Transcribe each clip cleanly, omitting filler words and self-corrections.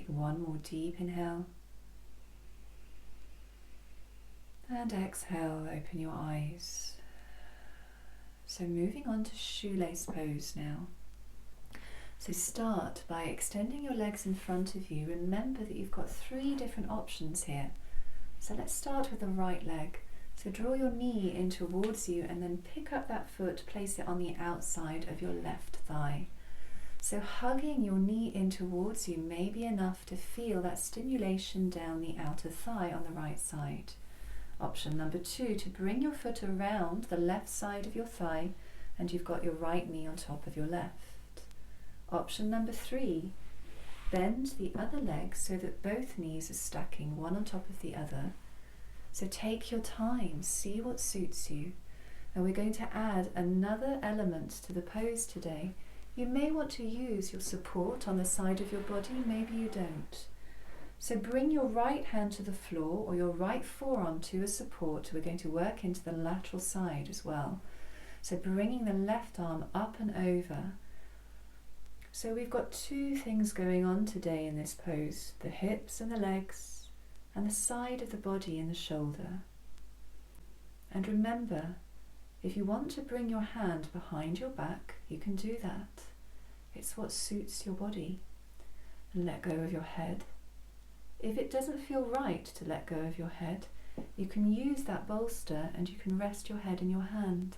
Take one more deep inhale. And exhale, open your eyes. So moving on to Shoelace Pose now. So start by extending your legs in front of you. Remember that you've got 3 different options here. So let's start with the right leg. So draw your knee in towards you and then pick up that foot, place it on the outside of your left thigh. So hugging your knee in towards you may be enough to feel that stimulation down the outer thigh on the right side. Option number 2, to bring your foot around the left side of your thigh and you've got your right knee on top of your left. Option number 3, bend the other leg so that both knees are stacking one on top of the other. So take your time, see what suits you. And we're going to add another element to the pose today. You may want to use your support on the side of your body, maybe you don't. So bring your right hand to the floor or your right forearm to a support. We're going to work into the lateral side as well. So bringing the left arm up and over. So we've got 2 things going on today in this pose, the hips and the legs, and the side of the body and the shoulder. And remember, if you want to bring your hand behind your back, you can do that. It's what suits your body. And let go of your head. If it doesn't feel right to let go of your head, you can use that bolster and you can rest your head in your hand.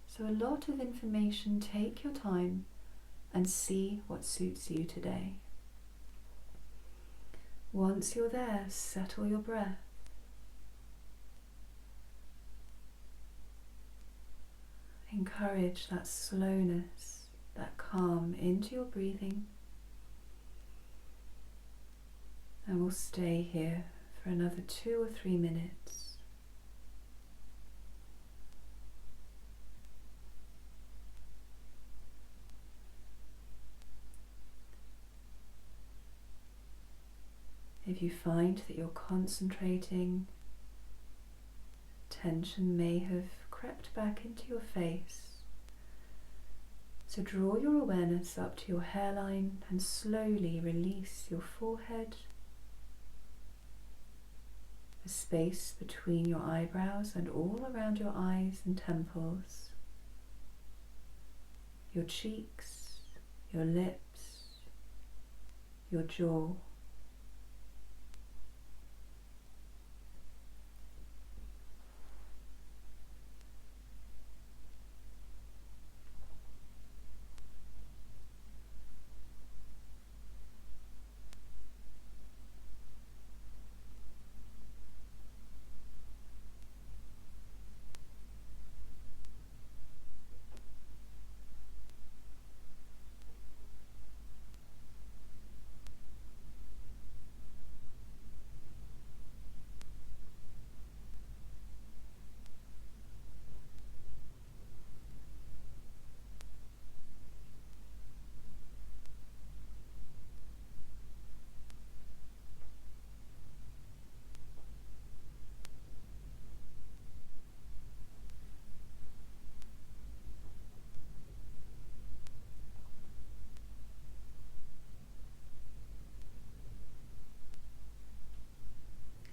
So a lot of information, take your time and see what suits you today. Once you're there, settle your breath. Encourage that slowness, that calm into your breathing. And we'll stay here for another 2 or 3 minutes. If you find that you're concentrating, tension may have crept back into your face. So draw your awareness up to your hairline and slowly release your forehead, the space between your eyebrows and all around your eyes and temples, your cheeks, your lips, your jaw.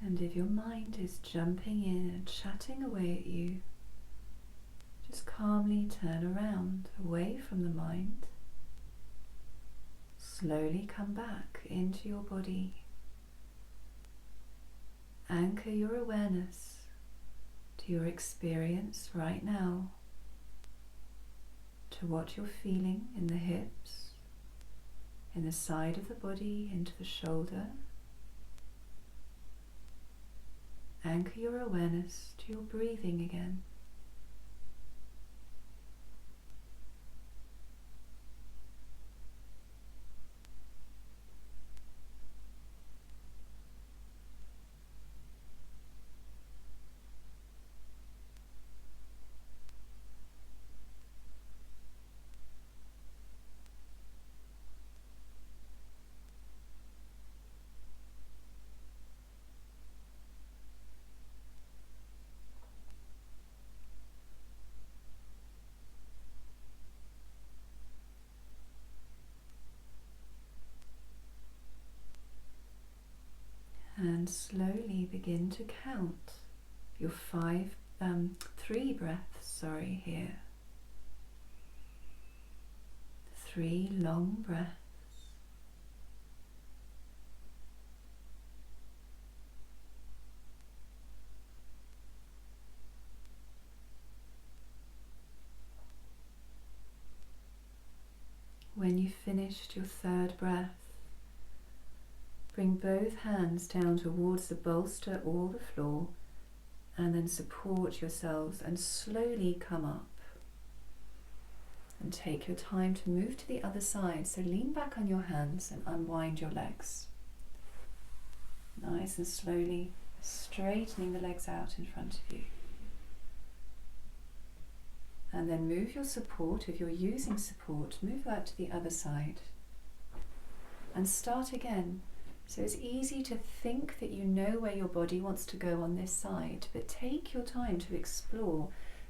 And if your mind is jumping in and chatting away at you, just calmly turn around, away from the mind. Slowly come back into your body. Anchor your awareness to your experience right now, to what you're feeling in the hips, in the side of the body, into the shoulder. Anchor your awareness to your breathing again. And slowly begin to count your 3 breaths, here. 3 long breaths. When you've finished your 3rd breath, bring both hands down towards the bolster or the floor and then support yourselves and slowly come up. And take your time to move to the other side, so lean back on your hands and unwind your legs. Nice and slowly straightening the legs out in front of you. And then move your support, if you're using support, move that to the other side. And start again. So it's easy to think that you know where your body wants to go on this side, but take your time to explore.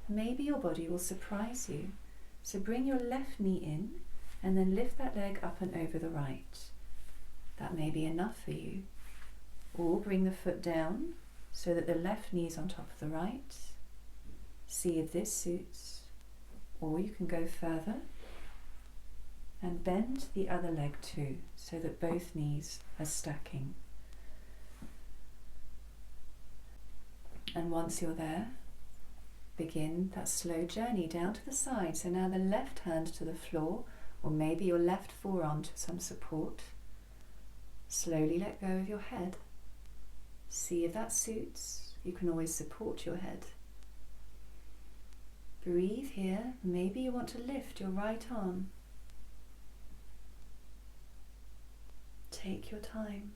Maybe your body will surprise you. So bring your left knee in and then lift that leg up and over the right. That may be enough for you. Or bring the foot down so that the left knee is on top of the right. See if this suits. Or you can go further and bend the other leg too, so that both knees are stacking. And once you're there, begin that slow journey down to the side. So now the left hand to the floor, or maybe your left forearm to some support. Slowly let go of your head. See if that suits. You can always support your head. Breathe here. Maybe you want to lift your right arm. Take your time.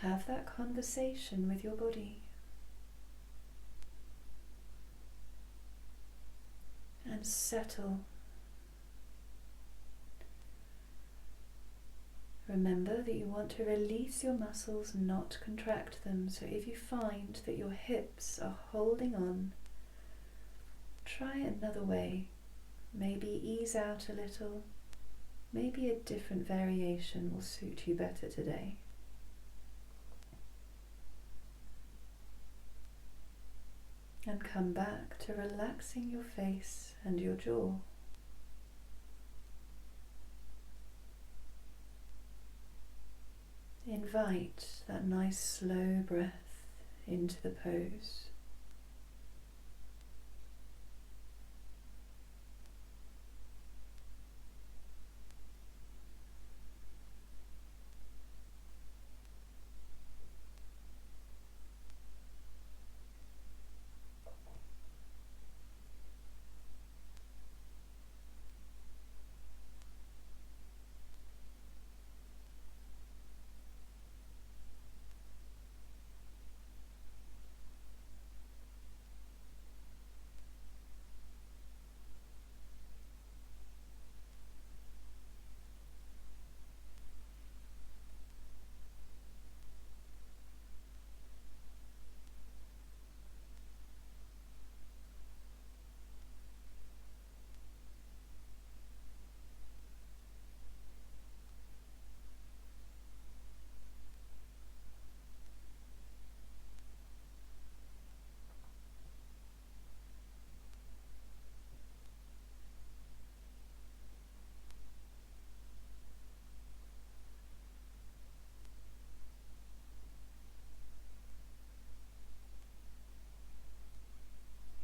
Have that conversation with your body. And settle. Remember that you want to release your muscles, not contract them. So if you find that your hips are holding on, try another way. Maybe ease out a little. Maybe a different variation will suit you better today. And come back to relaxing your face and your jaw. Invite that nice slow breath into the pose.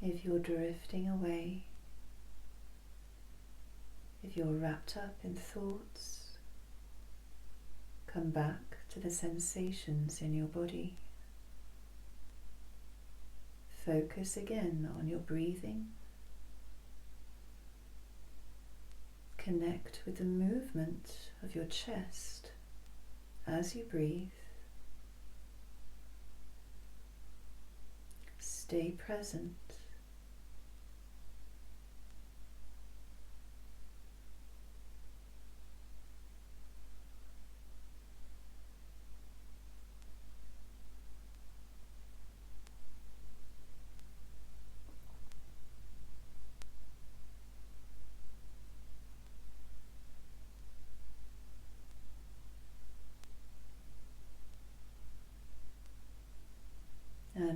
If you're drifting away, if you're wrapped up in thoughts, come back to the sensations in your body. Focus again on your breathing. Connect with the movement of your chest as you breathe. Stay present.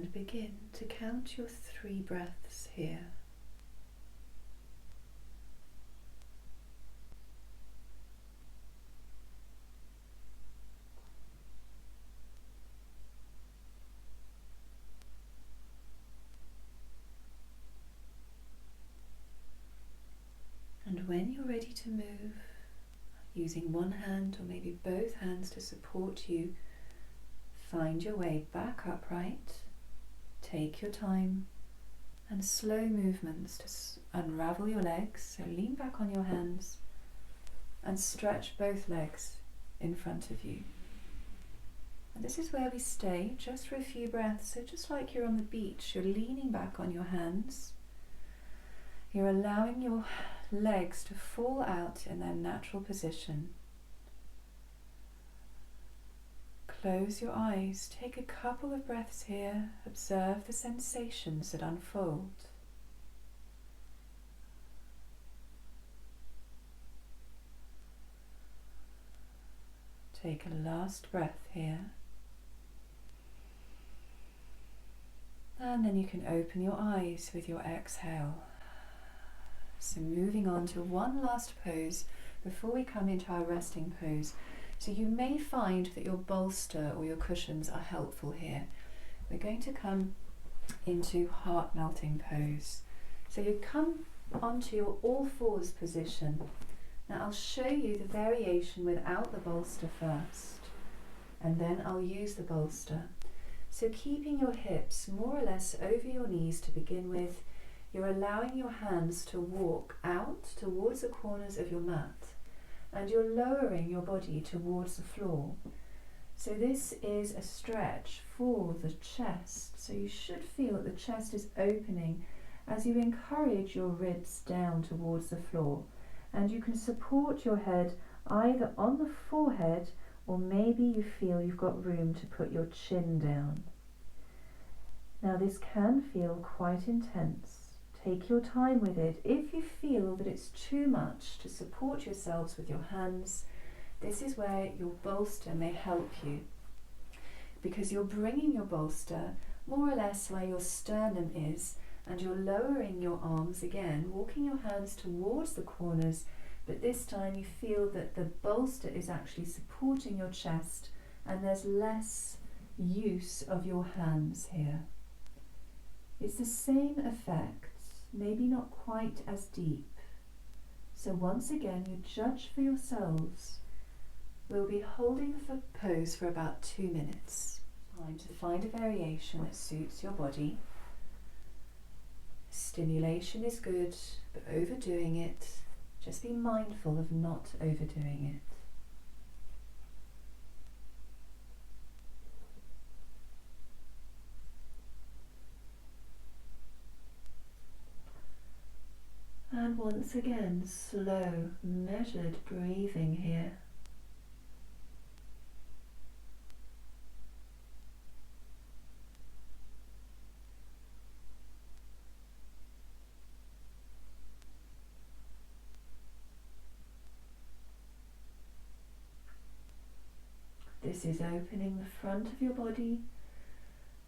and begin to count your 3 breaths here. And when you're ready to move, using one hand or maybe both hands to support you, find your way back upright. Take your time and slow movements to unravel your legs. So lean back on your hands and stretch both legs in front of you. And this is where we stay just for a few breaths. So just like you're on the beach, you're leaning back on your hands. You're allowing your legs to fall out in their natural position. Close your eyes, take a couple of breaths here, observe the sensations that unfold. Take a last breath here. And then you can open your eyes with your exhale. So moving on to one last pose before we come into our resting pose. So you may find that your bolster or your cushions are helpful here. We're going to come into heart melting pose. So you come onto your all fours position. Now I'll show you the variation without the bolster first, and then I'll use the bolster. So keeping your hips more or less over your knees to begin with, you're allowing your hands to walk out towards the corners of your mat, and you're lowering your body towards the floor. So this is a stretch for the chest. So you should feel that the chest is opening as you encourage your ribs down towards the floor. And you can support your head either on the forehead, or maybe you feel you've got room to put your chin down. Now this can feel quite intense. Take your time with it. If you feel that it's too much to support yourselves with your hands, this is where your bolster may help you, because you're bringing your bolster more or less where your sternum is, and you're lowering your arms again, walking your hands towards the corners, but this time you feel that the bolster is actually supporting your chest and there's less use of your hands here. It's the same effect, maybe not quite as deep. So once again, you judge for yourselves. We'll be holding the pose for about 2 minutes. Time to find a variation that suits your body. Stimulation is good, but overdoing it, just be mindful of not overdoing it. And once again, slow, measured breathing here. This is opening the front of your body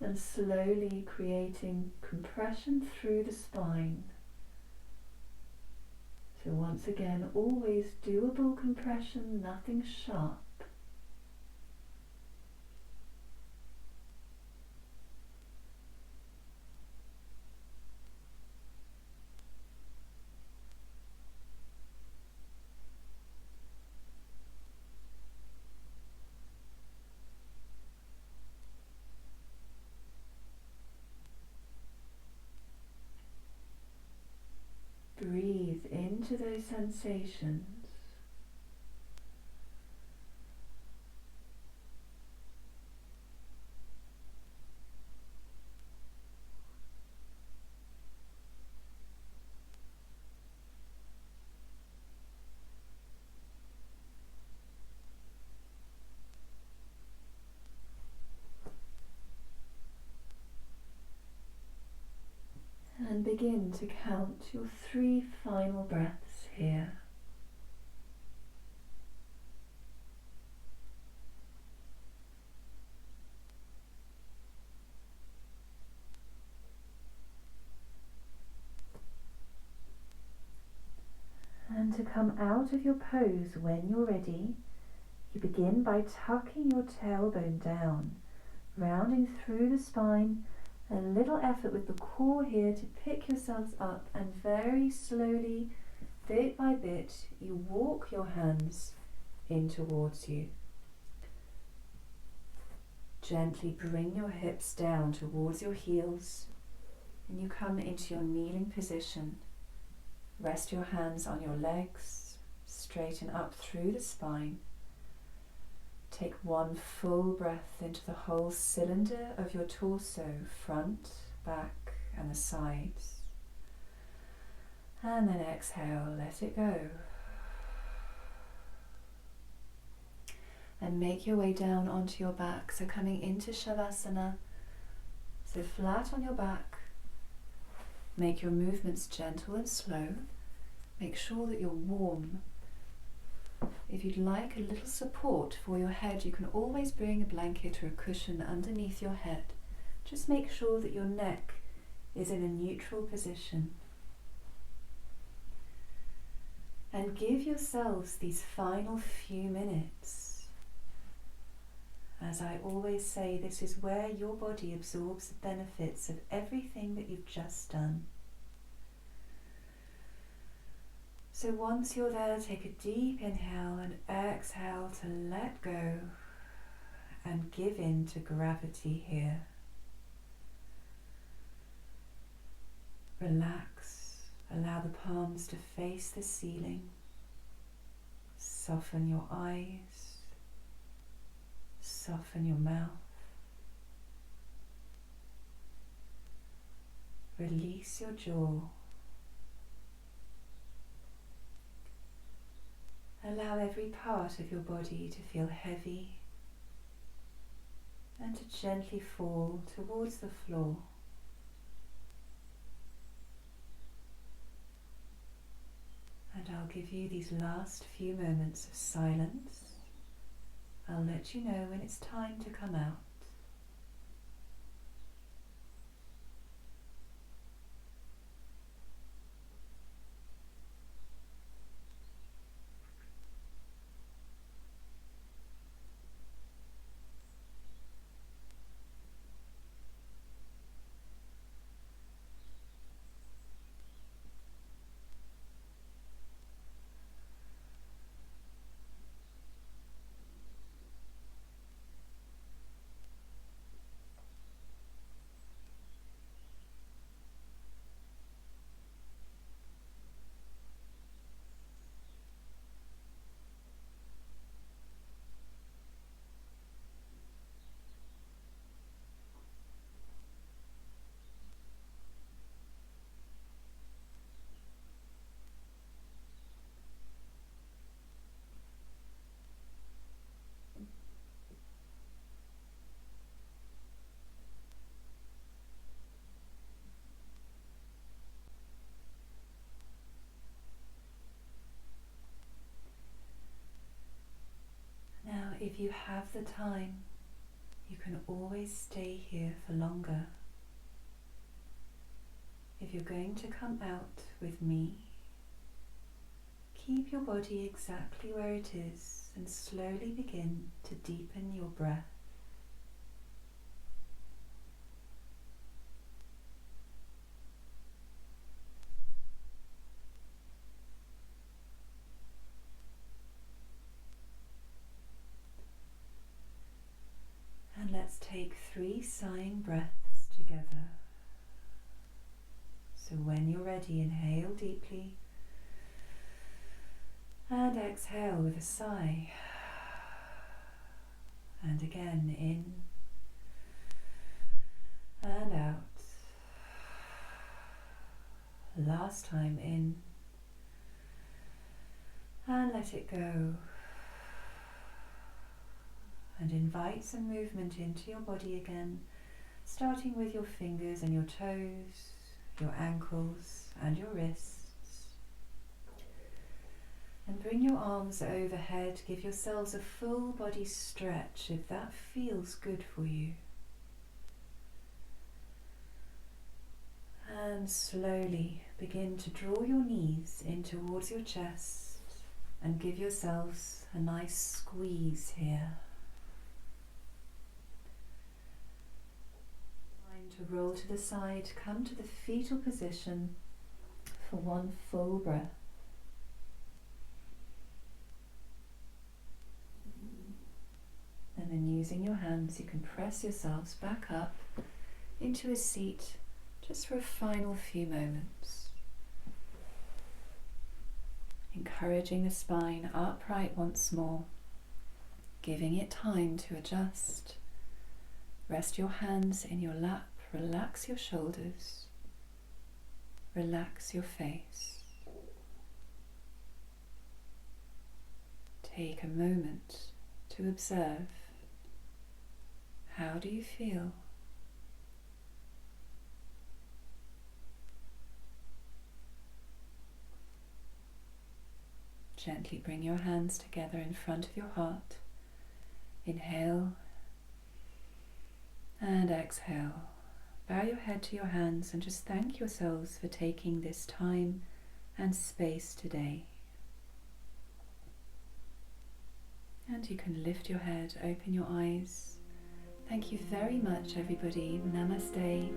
and slowly creating compression through the spine. So once again, always doable compression, nothing sharp. Breathe into those sensations. And begin to count your 3 final breaths here. And to come out of your pose when you're ready, you begin by tucking your tailbone down, rounding through the spine, a little effort with the core here to pick yourselves up, and very slowly, bit by bit, you walk your hands in towards you. Gently bring your hips down towards your heels, and you come into your kneeling position. Rest your hands on your legs, straighten up through the spine. Take one full breath into the whole cylinder of your torso, front, back, and the sides. And then exhale, let it go. And make your way down onto your back. So coming into Shavasana, so flat on your back. Make your movements gentle and slow. Make sure that you're warm. If you'd like a little support for your head, you can always bring a blanket or a cushion underneath your head. Just make sure that your neck is in a neutral position. And give yourselves these final few minutes. As I always say, this is where your body absorbs the benefits of everything that you've just done. So once you're there, take a deep inhale and exhale to let go and give in to gravity here. Relax, allow the palms to face the ceiling. Soften your eyes, soften your mouth. Release your jaw. Allow every part of your body to feel heavy and to gently fall towards the floor. And I'll give you these last few moments of silence. I'll let you know when it's time to come out. If you have the time, you can always stay here for longer. If you're going to come out with me, keep your body exactly where it is and slowly begin to deepen your breath. Let's take 3 sighing breaths together. So when you're ready, inhale deeply and exhale with a sigh. And again, in and out. Last time, in and let it go. And invite some movement into your body again, starting with your fingers and your toes, your ankles and your wrists. And bring your arms overhead, give yourselves a full body stretch if that feels good for you. And slowly begin to draw your knees in towards your chest and give yourselves a nice squeeze here. Time to roll to the side, come to the fetal position for one full breath. And then using your hands, you can press yourselves back up into a seat just for a final few moments. Encouraging the spine upright once more, giving it time to adjust. Rest your hands in your lap, relax your shoulders, relax your face. Take a moment to observe. How do you feel? Gently bring your hands together in front of your heart. Inhale and exhale. Bow your head to your hands and just thank yourselves for taking this time and space today. And you can lift your head, open your eyes. Thank you very much, everybody. Namaste.